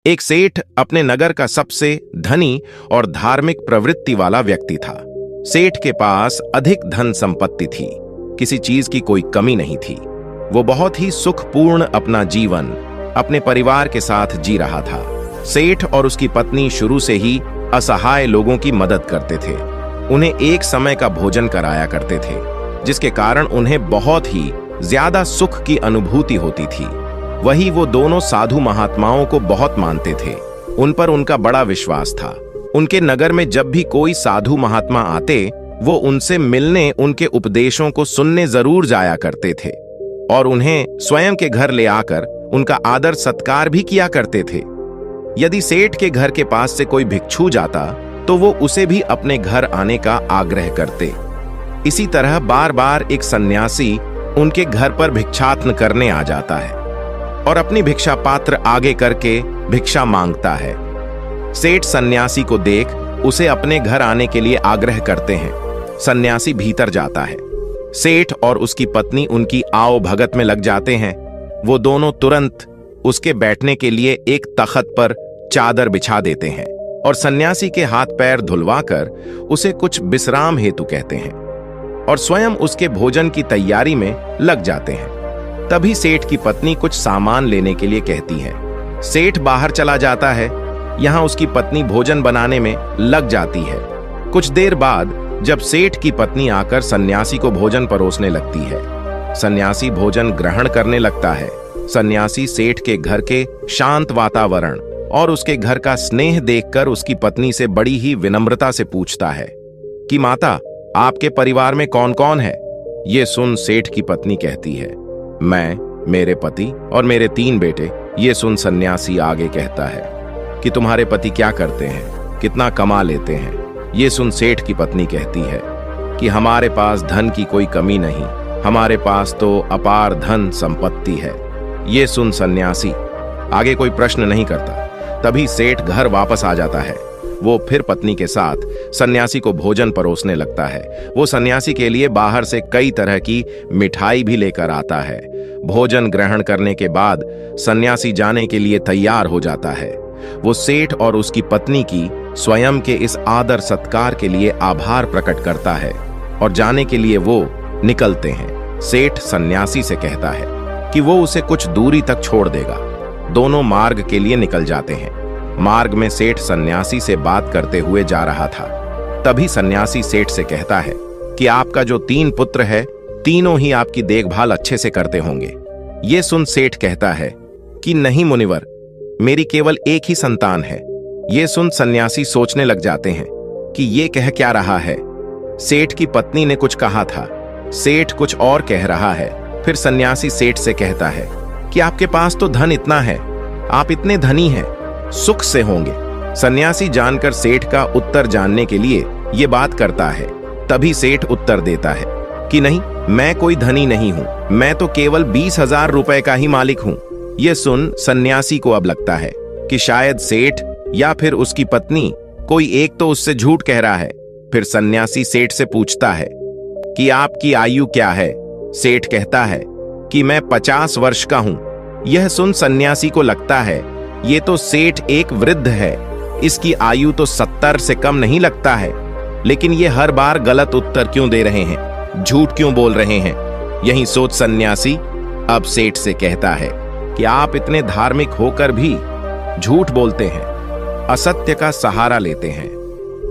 एक सेठ अपने नगर का सबसे धनी और धार्मिक प्रवृत्ति वाला व्यक्ति था। सेठ के पास अधिक धन संपत्ति थी, किसी चीज की कोई कमी नहीं थी। वो बहुत ही सुखपूर्ण अपना जीवन अपने परिवार के साथ जी रहा था। सेठ और उसकी पत्नी शुरू से ही असहाय लोगों की मदद करते थे। उन्हें एक समय का भोजन कराया करते थे, जिसके कारण उन्हें बहुत ही ज्यादा सुख की अनुभूति होती थी। वही वो दोनों साधु महात्माओं को बहुत मानते थे। उन पर उनका बड़ा विश्वास था। उनके नगर में जब भी कोई साधु महात्मा आते, वो उनसे मिलने, उनके उपदेशों को सुनने जरूर जाया करते थे और उन्हें स्वयं के घर ले आकर उनका आदर सत्कार भी किया करते थे। यदि सेठ के घर के पास से कोई भिक्षु जाता तो वो उसे भी अपने घर आने का आग्रह करते। इसी तरह बार बार एक सन्यासी उनके घर पर भिक्षाटन करने आ जाता है और अपनी भिक्षा पात्र आगे करके भिक्षा मांगता है। सेठ सन्यासी को देख उसे अपने घर आने के लिए आग्रह करते हैं। सन्यासी भीतर जाता है। सेठ और उसकी पत्नी उनकी आओ भगत में लग जाते हैं। वो दोनों तुरंत उसके बैठने के लिए एक तख्त पर चादर बिछा देते हैं और सन्यासी के हाथ पैर धुलवाकर उसे कुछ विश्राम हेतु कहते हैं और स्वयं उसके भोजन की तैयारी में लग जाते हैं। तभी सेठ की पत्नी कुछ सामान लेने के लिए कहती है। सेठ बाहर चला जाता है। यहाँ उसकी पत्नी भोजन बनाने में लग जाती है। कुछ देर बाद जब सेठ की पत्नी आकर सन्यासी को भोजन परोसने लगती है, सन्यासी भोजन ग्रहण करने लगता है। सन्यासी सेठ के घर के शांत वातावरण और उसके घर का स्नेह देखकर उसकी पत्नी से बड़ी ही विनम्रता से पूछता है कि माता, आपके परिवार में कौन कौन है? ये सुन सेठ की पत्नी कहती है, मैं, मेरे पति और मेरे 3 बेटे। ये सुन सन्यासी आगे कहता है कि तुम्हारे पति क्या करते हैं, कितना कमा लेते हैं? ये सुन सेठ की पत्नी कहती है कि हमारे पास धन की कोई कमी नहीं, हमारे पास तो अपार धन संपत्ति है। ये सुन सन्यासी आगे कोई प्रश्न नहीं करता। तभी सेठ घर वापस आ जाता है। वो फिर पत्नी के साथ सन्यासी को भोजन परोसने लगता है। वो सन्यासी के लिए बाहर से कई तरह की मिठाई भी लेकर आता है। भोजन ग्रहण करने के बाद सन्यासी जाने के लिए तैयार हो जाता है। वो सेठ और उसकी पत्नी की स्वयं के इस आदर सत्कार के लिए आभार प्रकट करता है और जाने के लिए वो निकलते हैं। सेठ सन्यासी से कहता है कि वो उसे कुछ दूरी तक छोड़ देगा। दोनों मार्ग के लिए निकल जाते हैं। मार्ग में सेठ सन्यासी से बात करते हुए जा रहा था। तभी सन्यासी सेठ से कहता है कि आपका जो 3 पुत्र है, तीनों ही आपकी देखभाल अच्छे से करते होंगे। ये सुन सेठ कहता है कि नहीं मुनिवर, मेरी केवल एक ही संतान है। ये सुन सन्यासी सोचने लग जाते हैं कि ये कह क्या रहा है। सेठ की पत्नी ने कुछ कहा था, सेठ कुछ और कह रहा है। फिर सन्यासी सेठ से कहता है कि आपके पास तो धन इतना है, आप इतने धनी हैं, सुख से होंगे। सन्यासी जानकर सेठ का उत्तर जानने के लिए ये बात करता है। तभी सेठ उत्तर देता है कि नहीं, मैं कोई धनी नहीं हूं, मैं तो केवल 20,000 रुपए का ही मालिक हूं। यह सुन सन्यासी को अब लगता है कि शायद सेठ या फिर उसकी पत्नी कोई एक तो उससे झूठ कह रहा है। फिर सन्यासी सेठ से पूछता है कि आपकी आयु क्या है? सेठ कहता है कि मैं 50 वर्ष का हूं। यह सुन सन्यासी को लगता है ये तो सेठ एक वृद्ध है, इसकी आयु तो 70 से कम नहीं लगता है। लेकिन ये हर बार गलत उत्तर क्यों दे रहे हैं, झूठ क्यों बोल रहे हैं? यही सोच सन्यासी अब सेठ से कहता है कि आप इतने धार्मिक होकर भी झूठ बोलते हैं, असत्य का सहारा लेते हैं।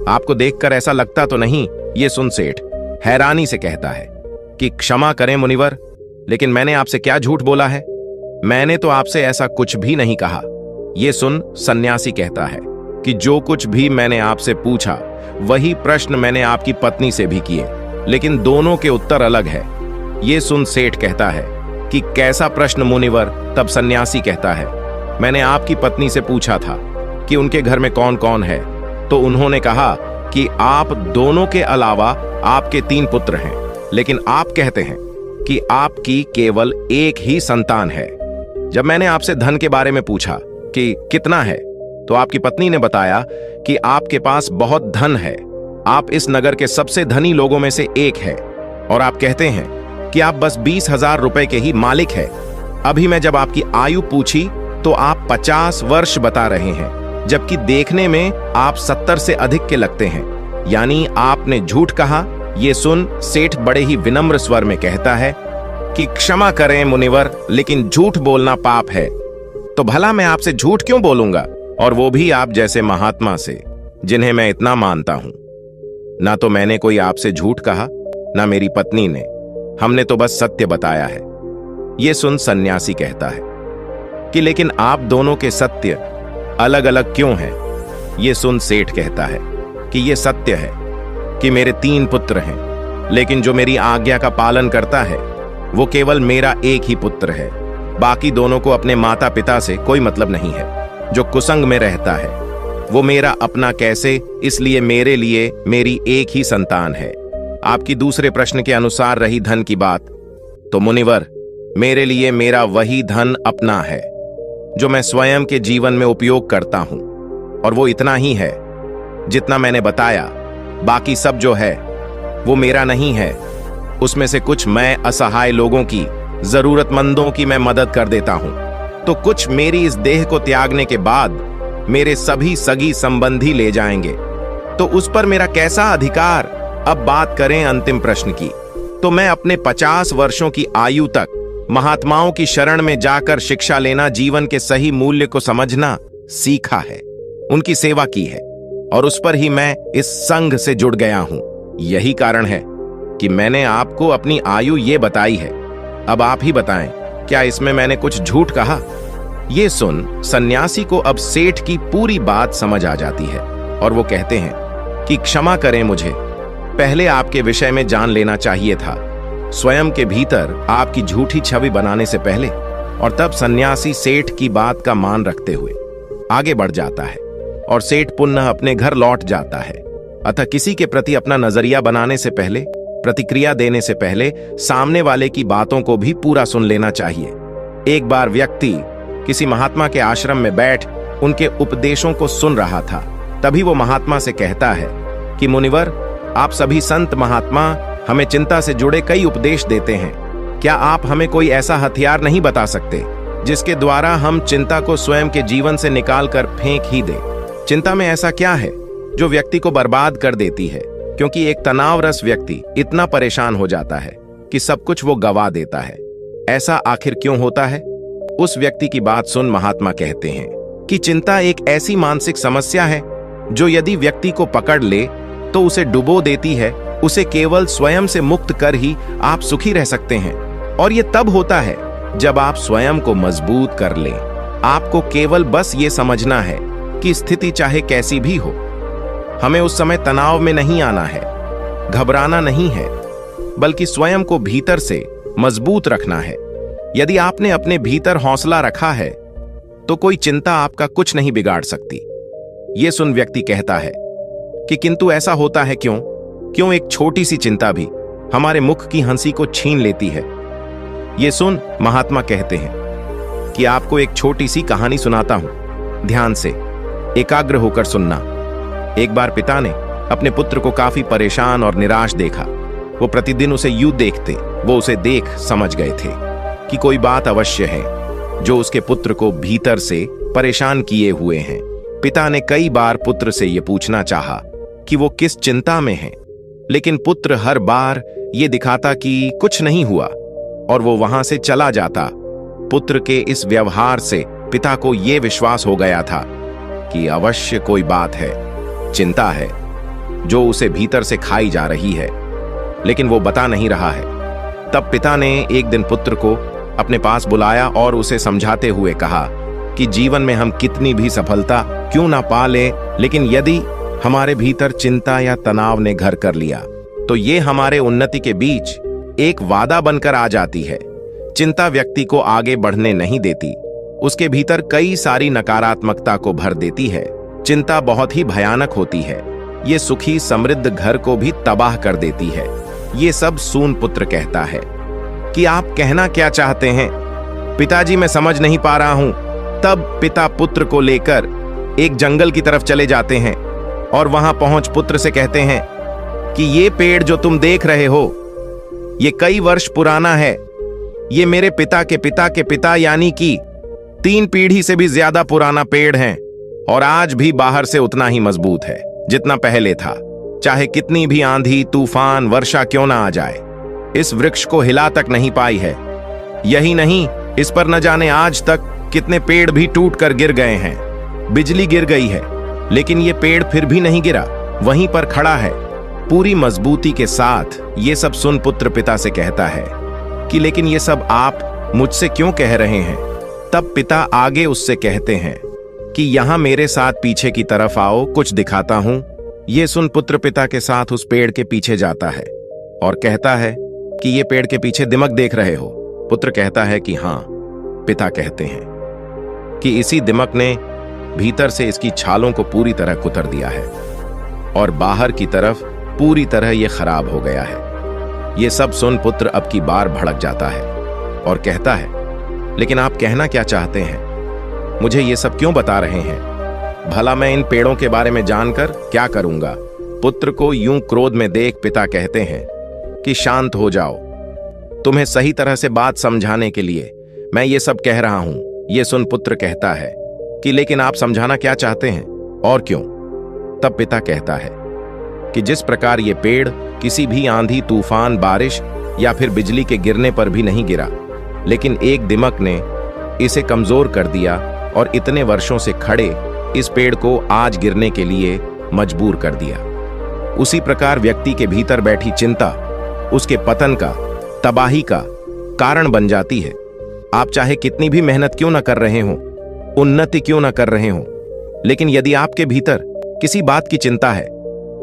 आपको देखकर ऐसा लगता तो नहीं? ये सुन सेठ हैरानी से कहता है कि क्षमा करें मुनिवर, लेकिन मैंने आपसे क्या झूठ बोला है? मैंने तो आपसे ऐसा कुछ भी नहीं कहा। ये सुन सन्यासी कहता है कि जो कुछ भी मैंने आपसे पूछा वही प्रश्न मैंने आपकी पत्नी से भी किए, लेकिन दोनों के उत्तर अलग है। ये सुन सेठ कहता है कि कैसा प्रश्न मुनिवर? तब सन्यासी कहता है, मैंने आपकी पत्नी से पूछा था कि उनके घर में कौन कौन है, तो उन्होंने कहा कि आप दोनों के अलावा आपके 3 पुत्र हैं, लेकिन आप कहते हैं कि आपकी केवल एक ही संतान है। जब मैंने आपसे धन के बारे में पूछा कि कितना है, तो आपकी पत्नी ने बताया कि आपके पास बहुत धन है, आप इस नगर के सबसे धनी लोगों में से एक है, और आप कहते हैं कि आप बस 20,000 रुपए के ही मालिक है। अभी मैं जब आपकी आयु पूछी तो आप 50 वर्ष बता रहे हैं, जबकि देखने में आप 70 से अधिक के लगते हैं। यानी आपने झूठ कहा। ये सुन सेठ बड़े ही विनम्र स्वर में कहता है कि क्षमा करें मुनिवर, लेकिन झूठ बोलना पाप है। तो भला मैं आपसे झूठ क्यों बोलूंगा, और वो भी आप जैसे महात्मा से, जिन्हें मैं इतना मानता हूं। ना तो मैंने कोई आपसे झूठ कहा, ना मेरी पत्नी ने। हमने तो बस सत्य बताया है। ये सुन सन्यासी कहता है कि लेकिन आप दोनों के सत्य अलग अलग क्यों हैं? ये सुन सेठ कहता है कि ये सत्य है कि मेरे 3 पुत्र हैं, लेकिन जो मेरी आज्ञा का पालन करता है वो केवल मेरा एक ही पुत्र है। बाकी दोनों को अपने माता पिता से कोई मतलब नहीं है। जो कुसंग में रहता है वो मेरा अपना कैसे, इसलिए मेरे लिए मेरी एक ही संतान है। आपकी दूसरे प्रश्न के अनुसार रही धन की बात, तो मुनिवर, मेरे लिए मेरा वही धन अपना है जो मैं स्वयं के जीवन में उपयोग करता हूं, और वो इतना ही है जितना मैंने बताया। बाकी सब जो है वो मेरा नहीं है। उसमें से कुछ मैं असहाय लोगों की, जरूरतमंदों की मैं मदद कर देता हूं, तो कुछ मेरी इस देह को त्यागने के बाद मेरे सभी सगी संबंधी ले जाएंगे। तो उस पर मेरा कैसा अधिकार? अब बात करें अंतिम प्रश्न की, तो मैं अपने 50 वर्षों की आयु तक महात्माओं की शरण में जाकर शिक्षा लेना, जीवन के सही मूल्य को समझना सीखा है, उनकी सेवा की है, और उस पर ही मैं इस संघ से जुड़ गया हूं। यही कारण है कि मैंने आपको अपनी आयु ये बताई है। अब आप ही बताएं, क्या इसमें मैंने कुछ झूठ कहा? ये सुन सन्यासी को अब सेठ की पूरी बात समझ आ जाती है, और वो कहते हैं कि क्षमा करें, मुझे पहले आपके विषय में जान लेना चाहिए था, स्वयं के भीतर आपकी झूठी छवि बनाने से पहले। और तब सन्यासी सेठ की बात का मान रखते हुए आगे बढ़ जाता है, और सेठ पुनः अपने घर लौट जाता है। अतः किसी के प्रति अपना नजरिया बनाने से पहले, प्रतिक्रिया देने से पहले सामने वाले की बातों को भी पूरा सुन लेना चाहिए। एक बार व्यक्ति किसी महात्मा के आश्रम में बैठ उनके उपदेशों को सुन रहा था। तभी वो महात्मा से कहता है कि मुनिवर, आप सभी संत महात्मा हमें चिंता से जुड़े कई उपदेश देते हैं। क्या आप हमें कोई ऐसा हथियार नहीं बता सकते जिसके द्वारा हम चिंता को स्वयं के जीवन से निकाल कर फेंक ही दें? चिंता में ऐसा क्या है जो व्यक्ति को बर्बाद कर देती है? क्योंकि एक तनावरस व्यक्ति इतना परेशान हो जाता है कि सब कुछ वो गवा देता है। ऐसा आखिर क्यों होता है? उस व्यक्ति की बात सुन महात्मा कहते हैं कि चिंता एक ऐसी मानसिक समस्या है जो यदि व्यक्ति को पकड़ ले तो उसे डुबो देती है। उसे केवल स्वयं से मुक्त कर ही आप सुखी रह सकते हैं, और ये तब होता है जब आप स्वयं को मजबूत कर लें। आपको केवल बस ये समझना है कि स्थिति चाहे कैसी भी हो, हमें उस समय तनाव में नहीं आना है, घबराना नहीं है, बल्कि स्वयं को भीतर से मजबूत रखना है। यदि आपने अपने भीतर हौसला रखा है तो कोई चिंता आपका कुछ नहीं बिगाड़ सकती। ये सुन व्यक्ति कहता है कि किंतु ऐसा होता है क्यों? क्यों एक छोटी सी चिंता भी हमारे मुख की हंसी को छीन लेती है? ये सुन महात्मा कहते हैं कि आपको एक छोटी सी कहानी सुनाता हूं, ध्यान से एकाग्र होकर सुनना। एक बार पिता ने अपने पुत्र को काफी परेशान और निराश देखा। वो प्रतिदिन उसे यूं देखते, वो उसे देख समझ गए थे कि कोई बात अवश्य है जो उसके पुत्र को भीतर से परेशान किए हुए हैं। पिता ने कई बार पुत्र से यह पूछना चाहा कि वो किस चिंता में है, लेकिन पुत्र हर बार ये दिखाता कि कुछ नहीं हुआ और वो वहां से चला जाता। पुत्र के इस व्यवहार से पिता को यह विश्वास हो गया था कि अवश्य कोई बात है, चिंता है जो उसे भीतर से खाई जा रही है, लेकिन वो बता नहीं रहा है। तब पिता ने एक दिन पुत्र को अपने पास बुलाया और उसे समझाते हुए कहा कि जीवन में हम कितनी भी सफलता क्यों ना पा ले, लेकिन यदि हमारे भीतर चिंता या तनाव ने घर कर लिया तो ये हमारे उन्नति के बीच एक वादा बनकर आ जाती है। चिंता व्यक्ति को आगे बढ़ने नहीं देती, उसके भीतर कई सारी नकारात्मकता को भर देती है। चिंता बहुत ही भयानक होती है, ये सुखी समृद्ध घर को भी तबाह कर देती है। ये सब सून पुत्र कहता है कि आप कहना क्या चाहते हैं? पिताजी मैं समझ नहीं पा रहा हूं। तब पिता पुत्र को लेकर एक जंगल की तरफ चले जाते हैं और वहां पहुंच पुत्र से कहते हैं कि ये पेड़ जो तुम देख रहे हो ये कई वर्ष पुराना है। ये मेरे पिता के पिता के पिता यानी कि 3 पीढ़ी से भी ज्यादा पुराना पेड़ है और आज भी बाहर से उतना ही मजबूत है जितना पहले था। चाहे कितनी भी आंधी, तूफान, वर्षा क्यों ना आ जाए, इस वृक्ष को हिला तक नहीं पाई है। यही नहीं, इस पर न जाने आज तक कितने पेड़ भी टूट कर गिर गए हैं। बिजली गिर गई है, लेकिन ये पेड़ फिर भी नहीं गिरा, वहीं पर खड़ा है पूरी मजबूती के साथ। ये सब सुन पुत्र पिता से कहता है कि लेकिन ये सब आप मुझसे क्यों कह रहे हैं? तब पिता आगे उससे कहते हैं कि यहां मेरे साथ पीछे की तरफ आओ, कुछ दिखाता हूं। ये सुन पुत्र पिता के साथ उस पेड़ के पीछे जाता है और कहता है कि ये पेड़ के पीछे दिमक देख रहे हो? पुत्र कहता है कि हां। पिता कहते हैं कि इसी दिमक ने भीतर से इसकी छालों को पूरी तरह कुतर दिया है और बाहर की तरफ पूरी तरह यह खराब हो गया है। यह सब सुन पुत्र अब की बार भड़क जाता है और कहता है, लेकिन आप कहना क्या चाहते हैं? मुझे ये सब क्यों बता रहे हैं? भला मैं इन पेड़ों के बारे में जानकर क्या करूंगा? पुत्र को यूं क्रोध में देख पिता कहते हैं कि शांत हो जाओ, तुम्हें सही तरह से बात समझाने के लिए मैं ये सब कह रहा हूं। ये सुन पुत्र कहता है कि लेकिन आप समझाना क्या चाहते हैं और क्यों? तब पिता कहता है कि जिस प्रकार ये पेड़ किसी भी आंधी, तूफान, बारिश या फिर बिजली के गिरने पर भी नहीं गिरा, लेकिन एक दिमक ने इसे कमजोर कर दिया और इतने वर्षों से खड़े इस पेड़ को आज गिरने के लिए मजबूर कर दिया, उसी प्रकार व्यक्ति के भीतर बैठी चिंता उसके पतन का, तबाही का कारण बन जाती है। आप चाहे कितनी भी मेहनत क्यों ना कर रहे हो, उन्नति क्यों ना कर रहे हो, लेकिन यदि आपके भीतर किसी बात की चिंता है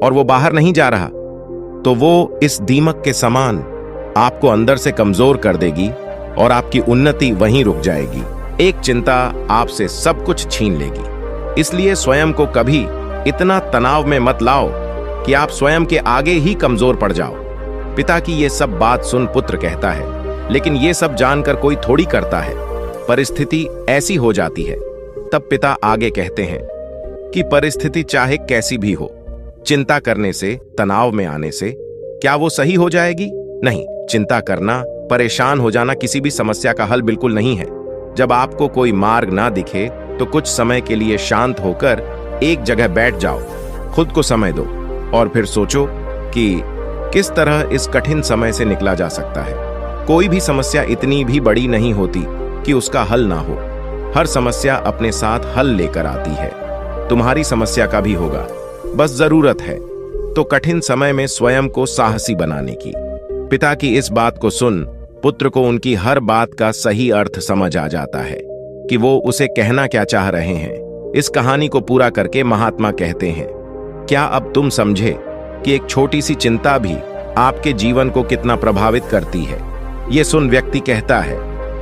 और वो बाहर नहीं जा रहा, तो वो इस दीमक के समान आपको अंदर से कमजोर कर देगी और आपकी उन्नति वहीं रुक जाएगी। एक चिंता आपसे सब कुछ छीन लेगी। इसलिए स्वयं को कभी इतना तनाव में मत लाओ कि आप स्वयं के आगे ही कमजोर पड़ जाओ। पिता की ये सब बात सुन पुत्र कहता है, लेकिन ये सब जानकर कोई थोड़ी करता है, परिस्थिति ऐसी हो जाती है। तब पिता आगे कहते हैं कि परिस्थिति चाहे कैसी भी हो, चिंता करने से, तनाव में आने से क्या वो सही हो जाएगी? नहीं। चिंता करना, परेशान हो जाना किसी भी समस्या का हल बिल्कुल नहीं है। जब आपको कोई मार्ग ना दिखे तो कुछ समय के लिए शांत होकर एक जगह बैठ जाओ, खुद को समय दो और फिर सोचो कि किस तरह इस कठिन समय से निकला जा सकता है। कोई भी समस्या इतनी भी बड़ी नहीं होती कि उसका हल ना हो। हर समस्या अपने साथ हल लेकर आती है। तुम्हारी समस्या का भी होगा, बस जरूरत है तो कठिन समय में स्वयं को साहसी बनाने की। पिता की इस बात को सुन पुत्र को उनकी हर बात का सही अर्थ समझ आ जाता है कि वो उसे कहना क्या चाह रहे हैं। इस कहानी को पूरा करके महात्मा कहते हैं, क्या अब तुम समझे कि एक छोटी सी चिंता भी आपके जीवन को कितना प्रभावित करती है? ये सुन व्यक्ति कहता है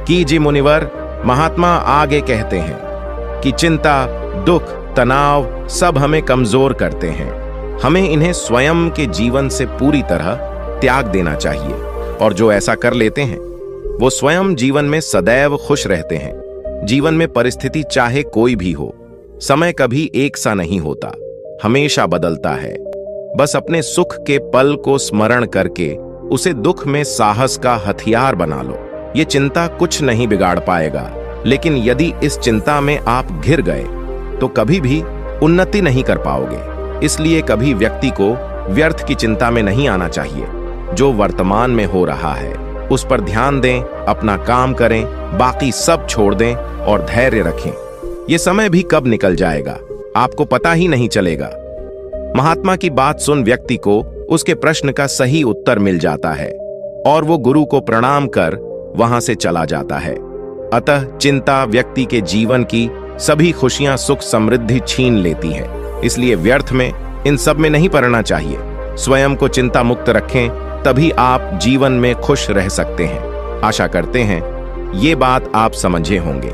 कि जी मुनिवर। महात्मा आगे कहते हैं कि चिंता, दुख, तनाव सब हमें कमजोर करते हैं। हमें इन्हें स्वयं के जीवन से पूरी तरह त्याग देना चाहिए और जो ऐसा कर लेते हैं वो स्वयं जीवन में सदैव खुश रहते हैं। जीवन में परिस्थिति चाहे कोई भी हो, समय कभी एक सा नहीं होता, हमेशा बदलता है। बस अपने सुख के पल को स्मरण करके उसे दुख में साहस का हथियार बना लो। ये चिंता कुछ नहीं बिगाड़ पाएगा, लेकिन यदि इस चिंता में आप घिर गए तो कभी भी उन्नति नहीं कर पाओगे। इसलिए कभी व्यक्ति को व्यर्थ की चिंता में नहीं आना चाहिए। जो वर्तमान में हो रहा है उस पर ध्यान दें, अपना काम करें, बाकी सब छोड़ दें और धैर्य रखें। ये समय भी कब निकल जाएगा आपको पता ही नहीं चलेगा। महात्मा की बात सुन व्यक्ति को उसके प्रश्न का सही उत्तर मिल जाता है और वो गुरु को प्रणाम कर वहां से चला जाता है। अतः चिंता व्यक्ति के जीवन की सभी खुशियां, सुख, समृद्धि छीन लेती है। इसलिए व्यर्थ में इन सब में नहीं पड़ना चाहिए। स्वयं को चिंता मुक्त रखें, तभी आप जीवन में खुश रह सकते हैं। आशा करते हैं ये बात आप समझे होंगे।